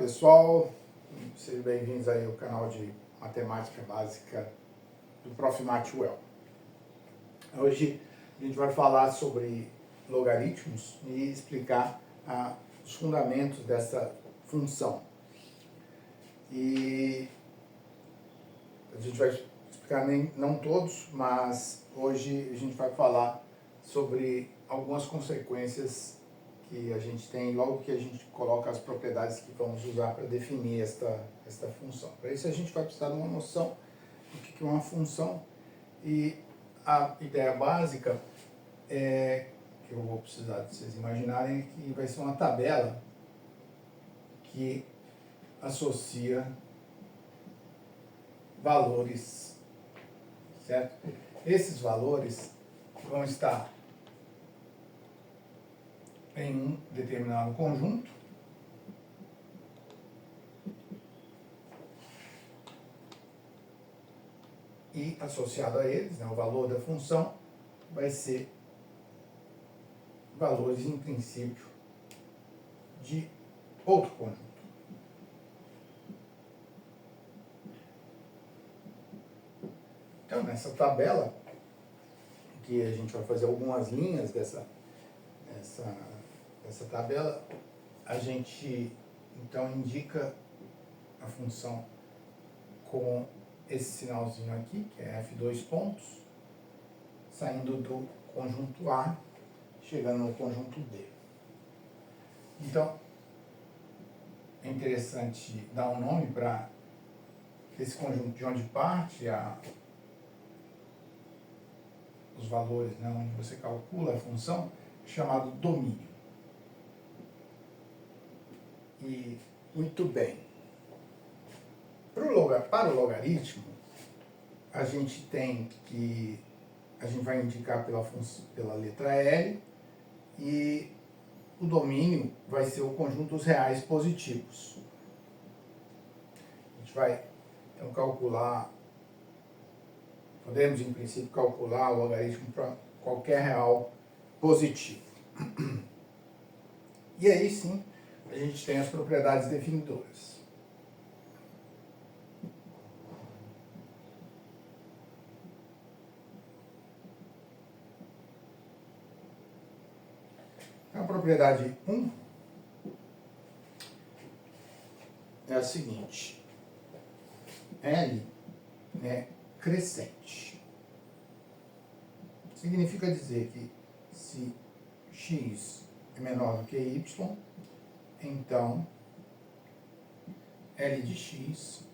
pessoal, sejam bem-vindos aí ao canal de Matemática Básica do Prof. Matwell. Hoje a gente vai falar sobre logaritmos e explicar os fundamentos dessa função. E a gente vai explicar não todos, mas hoje a gente vai falar sobre algumas consequências que a gente tem logo que a gente coloca as propriedades que vamos usar para definir esta função. Para isso a gente vai precisar de uma noção do que é uma função, e a ideia básica que eu vou precisar de vocês imaginarem é que vai ser uma tabela que associa valores, certo? Esses valores vão estar em um determinado conjunto e associado a eles, o valor da função vai ser valores em princípio de outro conjunto. Então, nessa tabela, que a gente vai fazer algumas linhas dessa tabela, a gente então indica a função com esse sinalzinho aqui, que é F2 pontos, saindo do conjunto A, chegando no conjunto D. Então, é interessante dar um nome para esse conjunto de onde parte os valores, onde você calcula a função, chamado domínio. E, muito bem, para o logaritmo, a gente vai indicar pela letra L, e o domínio vai ser o conjunto dos reais positivos. A gente vai, então, podemos, em princípio, calcular o logaritmo para qualquer real positivo. E aí, sim, a gente tem as propriedades definidoras. A propriedade 1 é a seguinte: L é crescente. Significa dizer que se x é menor do que y, então L de x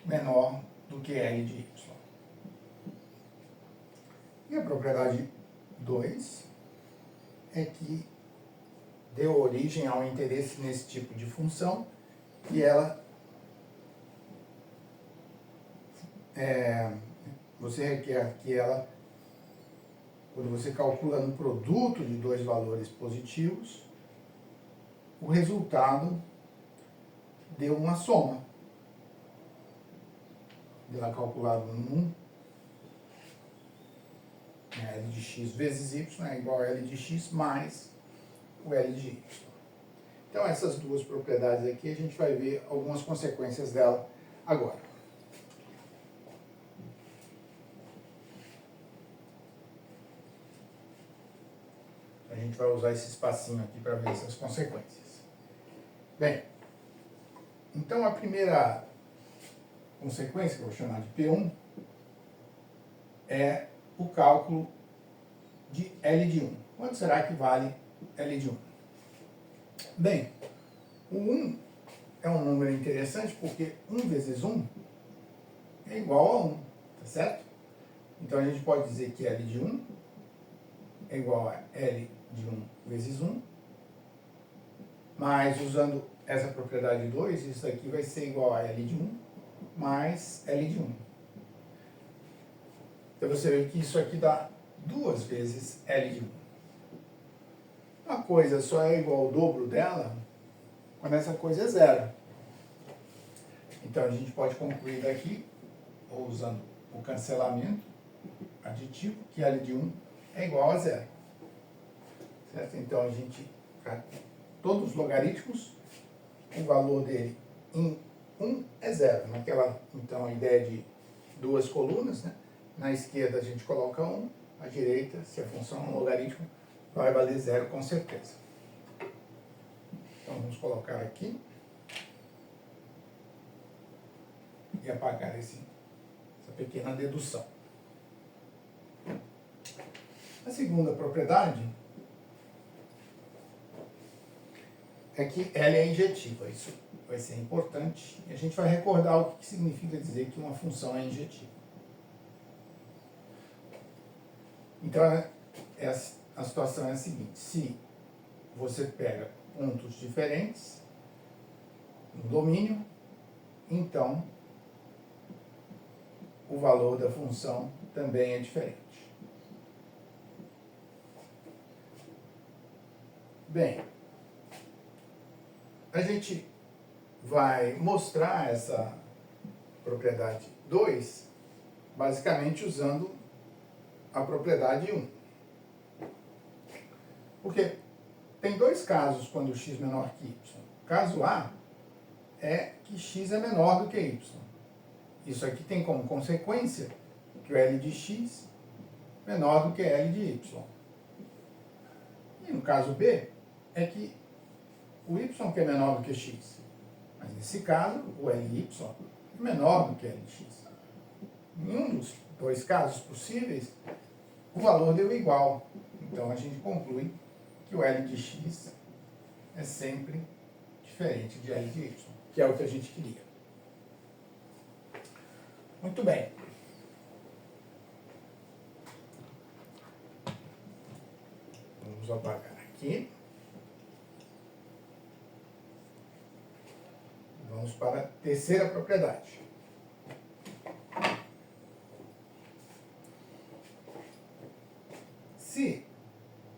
menor do que L de y. E a propriedade 2 é que deu origem ao interesse nesse tipo de função, e ela você requer que ela, quando você calcula no produto de dois valores positivos, o resultado deu uma soma. Ela calculada no L de x vezes y é igual a L de x mais o L de y. Então, essas duas propriedades aqui, a gente vai ver algumas consequências dela agora. A gente vai usar esse espacinho aqui para ver essas consequências. Bem, então a primeira consequência, que eu vou chamar de P1, é o cálculo de L de 1. Quanto será que vale L de 1? Bem, o 1 é um número interessante porque 1 vezes 1 é igual a 1, tá certo? Então a gente pode dizer que L de 1 é igual a L de 1 vezes 1, mas usando essa propriedade 2, isso aqui vai ser igual a L de 1 mais L de 1. Então você vê que isso aqui dá 2 vezes L de 1. Uma coisa só é igual ao dobro dela quando essa coisa é zero. Então a gente pode concluir daqui, ou usando o cancelamento aditivo, que L de 1 é igual a zero. Certo? Então a gente, todos os logaritmos o valor dele em 1 é 0. Então, a ideia de duas colunas, né? Na esquerda a gente coloca 1, à direita, se a função é um logaritmo, vai valer 0 com certeza. Então, vamos colocar aqui e apagar essa pequena dedução. A segunda propriedade é que ela é injetiva. Isso vai ser importante. E a gente vai recordar o que significa dizer que uma função é injetiva. Então, a situação é a seguinte. Se você pega pontos diferentes no domínio, então o valor da função também é diferente. Bem, a gente vai mostrar essa propriedade 2 basicamente usando a propriedade 1. Porque tem dois casos quando x é menor que y. O caso A é que x é menor do que y. Isso aqui tem como consequência que o L de x é menor do que L de y. E no caso B é que o y que é menor do que x. Mas nesse caso, o Ly é menor do que L de x. Em um dos dois casos possíveis, o valor deu igual. Então a gente conclui que o L de x é sempre diferente de L de y, que é o que a gente queria. Muito bem. Vamos apagar aqui. Vamos para a terceira propriedade. Se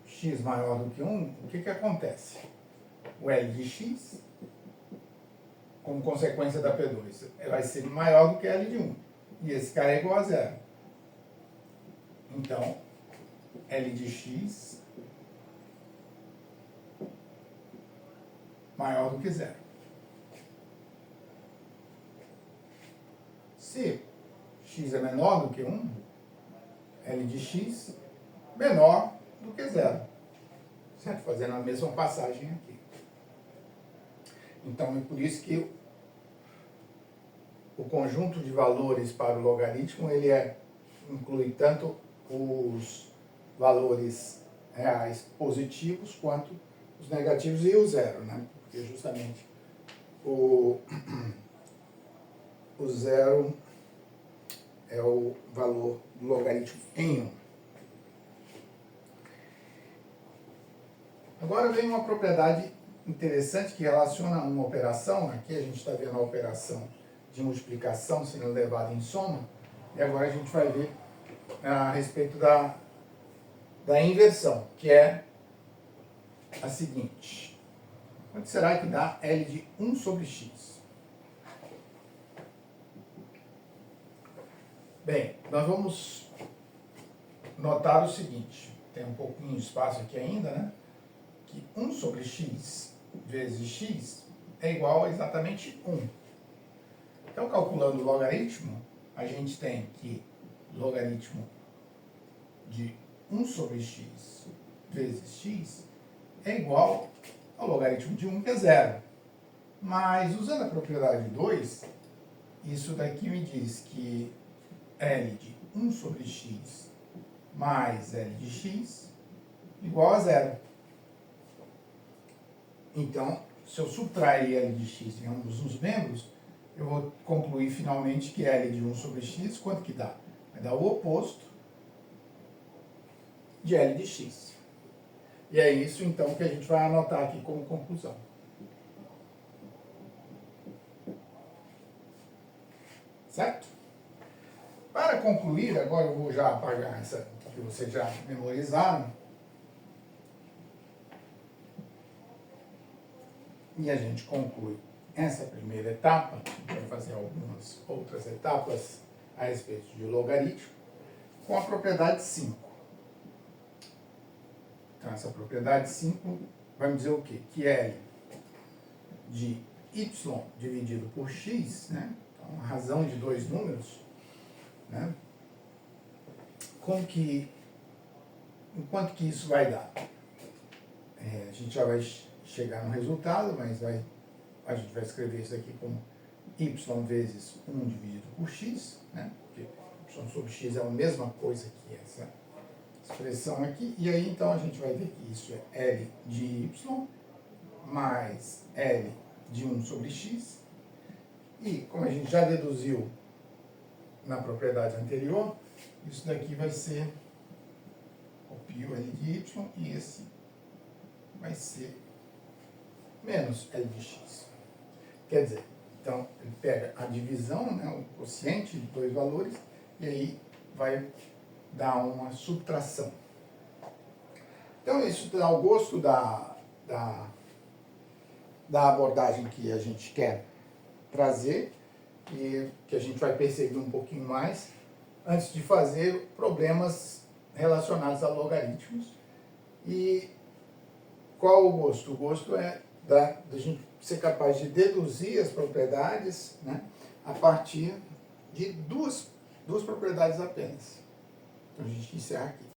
x maior do que 1, o que acontece? O L de x, como consequência da P2, vai ser maior do que L de 1. E esse cara é igual a 0. Então, L de x maior do que 0. Se x é menor do que 1, L de x menor do que 0. Certo? Fazendo a mesma passagem aqui. Então, é por isso que o conjunto de valores para o logaritmo, ele inclui tanto os valores reais positivos quanto os negativos e o zero, né? Porque justamente o zero é o valor do logaritmo em 1. Agora vem uma propriedade interessante que relaciona uma operação. Aqui a gente está vendo a operação de multiplicação sendo levada em soma. E agora a gente vai ver a respeito da inversão, que é a seguinte. Quanto será que dá L de 1 sobre x? Bem, nós vamos notar o seguinte. Tem um pouquinho de espaço aqui ainda, né? Que 1 sobre x vezes x é igual a exatamente 1. Então, calculando o logaritmo, a gente tem que logaritmo de 1 sobre x vezes x é igual ao logaritmo de 1, que é 0. Mas, usando a propriedade 2, isso daqui me diz que L de 1 sobre x mais L de x igual a 0. Então, se eu subtrair L de x em ambos os membros, eu vou concluir finalmente que L de 1 sobre x, quanto que dá? Vai dar o oposto de L de x. E é isso, então, que a gente vai anotar aqui como conclusão. Certo? Para concluir, agora eu vou já apagar essa que vocês já memorizaram. E a gente conclui essa primeira etapa. Vai fazer algumas outras etapas a respeito de logaritmo com a propriedade 5. Então, essa propriedade 5 vai me dizer o quê? Que L de y dividido por x, né? Então, a razão de dois números, né? Enquanto que isso vai dar? A gente já vai chegar no resultado, mas a gente vai escrever isso aqui como y vezes 1 dividido por x, né? Porque y sobre x é a mesma coisa que essa expressão aqui, e aí então a gente vai ver que isso é L de y mais L de 1 sobre x, e como a gente já deduziu na propriedade anterior, isso daqui vai ser, copio L de y, e esse vai ser menos L de x. Quer dizer, então ele pega a divisão, né, o quociente de dois valores, e aí vai dar uma subtração. Então isso dá o gosto da abordagem que a gente quer trazer e que a gente vai perseguir um pouquinho mais antes de fazer problemas relacionados a logaritmos. E qual o gosto? O gosto é da gente ser capaz de deduzir as propriedades, né, a partir de duas propriedades apenas. Então a gente encerra aqui.